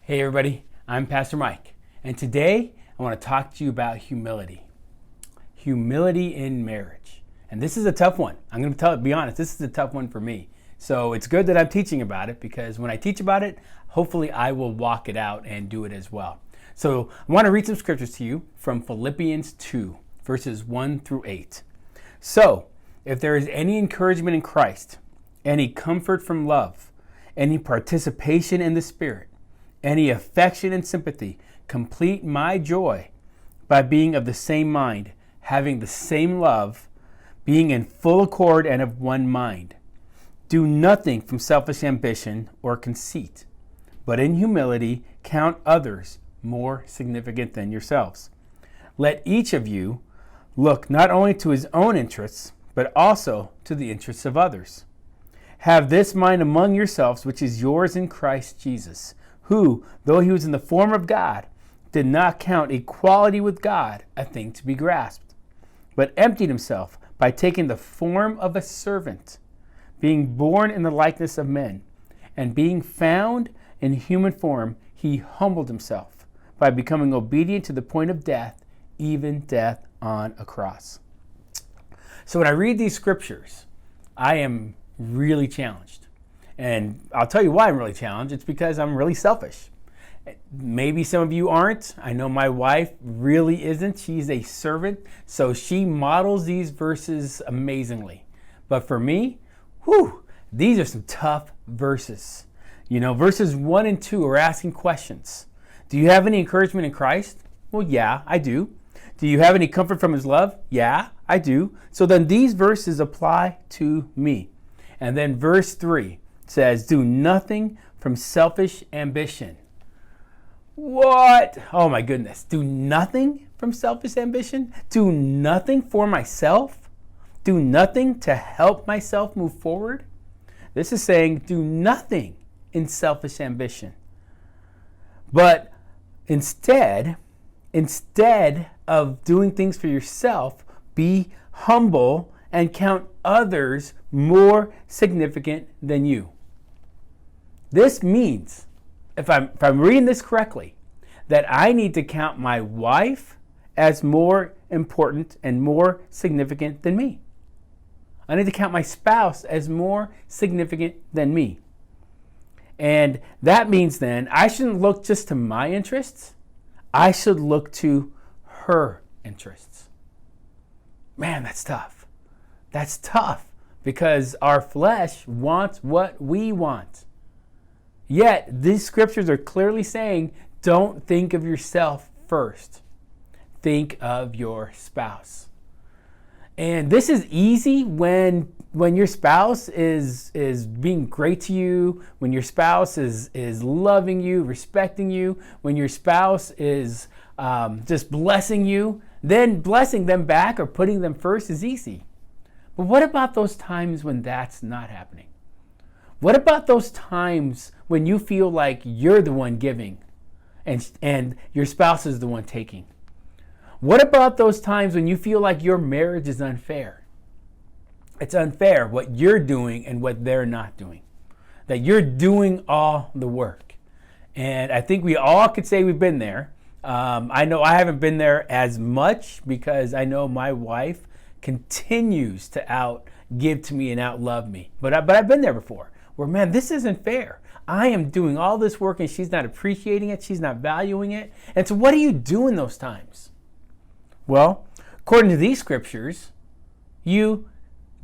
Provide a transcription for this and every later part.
Hey everybody, I'm Pastor Mike, and today I want to talk to you about humility. Humility in marriage. And this is a tough one. I'm going to be honest, this is a tough one for me. So it's good that I'm teaching about it, because when I teach about it, hopefully I will walk it out and do it as well. So I want to read some scriptures to you from Philippians 2, verses 1 through 8. So, if there is any encouragement in Christ, any comfort from love, any participation in the Spirit, any affection and sympathy, complete my joy by being of the same mind, having the same love, being in full accord and of one mind. Do nothing from selfish ambition or conceit, but in humility count others more significant than yourselves. Let each of you look not only to his own interests, but also to the interests of others. Have this mind among yourselves, which is yours in Christ Jesus, who, though he was in the form of God, did not count equality with God a thing to be grasped, but emptied himself by taking the form of a servant, being born in the likeness of men, and being found in human form, he humbled himself by becoming obedient to the point of death, even death on a cross. So when I read these scriptures, I am really challenged. And I'll tell you why I'm really challenged. It's because I'm really selfish. Maybe some of you aren't. I know my wife really isn't. She's a servant, so she models these verses amazingly. But for me, these are some tough verses. You know, verses 1 and 2 are asking questions. Do you have any encouragement in Christ? Well, yeah, I do. Do you have any comfort from his love? Yeah, I do. So then these verses apply to me. And then verse 3 says, do nothing from selfish ambition. What? Oh my goodness. Do nothing from selfish ambition? Do nothing for myself? Do nothing to help myself move forward? This is saying do nothing in selfish ambition. But instead of doing things for yourself, be humble and count others more significant than you. This means, if I'm reading this correctly, that I need to count my wife as more important and more significant than me. I need to count my spouse as more significant than me. And that means then I shouldn't look just to my interests. I should look to her interests. Man, that's tough. That's tough because our flesh wants what we want. Yet, these scriptures are clearly saying, don't think of yourself first. Think of your spouse. And this is easy when your spouse is being great to you, when your spouse is loving you, respecting you, when your spouse is just blessing you, then blessing them back or putting them first is easy. But what about those times when that's not happening? What about those times when you feel like you're the one giving and your spouse is the one taking? What about those times when you feel like your marriage is unfair? It's unfair what you're doing and what they're not doing. That you're doing all the work. And I think we all could say we've been there. I know I haven't been there as much because I know my wife continues to give to me and outlove me. But I've been there before. Where, man, this isn't fair. I am doing all this work and she's not appreciating it. She's not valuing it. And so what do you do in those times? Well, according to these scriptures, you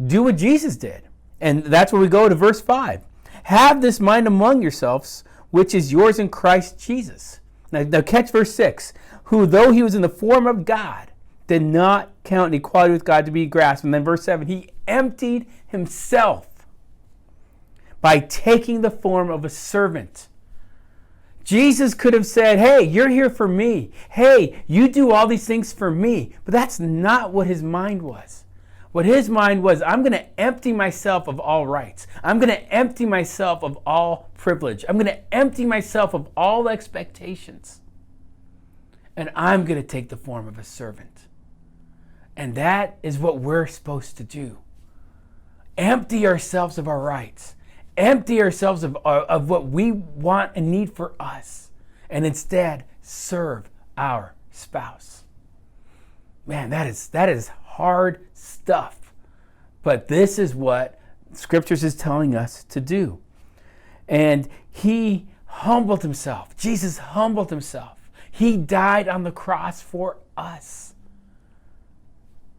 do what Jesus did. And that's where we go to verse 5. Have this mind among yourselves, which is yours in Christ Jesus. Now catch verse 6. Who, though he was in the form of God, did not count equality with God to be grasped. And then verse 7, he emptied himself by taking the form of a servant. Jesus could have said, hey, you're here for me. Hey, you do all these things for me. But that's not what his mind was. What his mind was, I'm going to empty myself of all rights. I'm going to empty myself of all privilege. I'm going to empty myself of all expectations. And I'm going to take the form of a servant. And that is what we're supposed to do. Empty ourselves of our rights. Empty ourselves of what we want and need for us. and instead serve our spouse. Man, that is hard stuff. But this is what Scriptures is telling us to do. And he humbled himself. Jesus humbled himself. He died on the cross for us.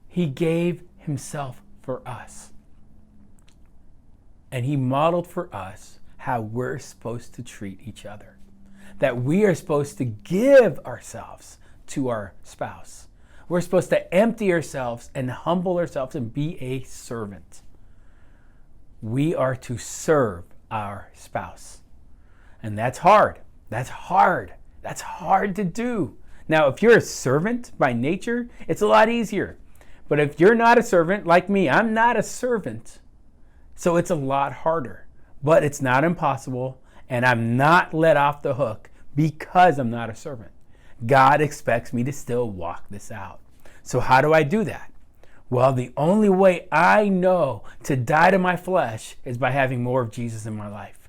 He gave himself for us. And he modeled for us how we're supposed to treat each other. That we are supposed to give ourselves to our spouse. We're supposed to empty ourselves and humble ourselves and be a servant. We are to serve our spouse. And that's hard. That's hard. That's hard to do. Now, if you're a servant by nature, it's a lot easier. But if you're not a servant, like me, I'm not a servant. So it's a lot harder. But it's not impossible, and I'm not let off the hook because I'm not a servant. God expects me to still walk this out. So how do I do that? Well, the only way I know to die to my flesh is by having more of Jesus in my life.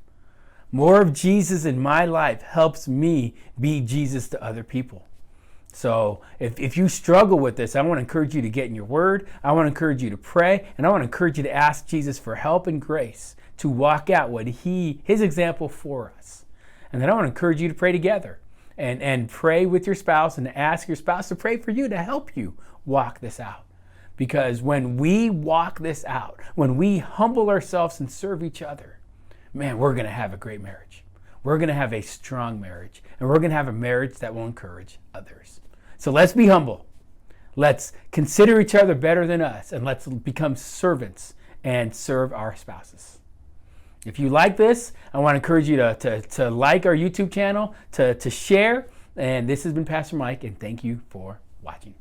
More of Jesus in my life helps me be Jesus to other people. So if you struggle with this, I want to encourage you to get in your word. I want to encourage you to pray. And I want to encourage you to ask Jesus for help and grace to walk out what his example for us. And then I want to encourage you to pray together and pray with your spouse and ask your spouse to pray for you to help you walk this out. Because when we walk this out, when we humble ourselves and serve each other, man, we're going to have a great marriage. We're going to have a strong marriage. And we're going to have a marriage that will encourage others. So let's be humble. Let's consider each other better than us. And let's become servants and serve our spouses. If you like this, I want to encourage you to like our YouTube channel, to share. And this has been Pastor Mike, and thank you for watching.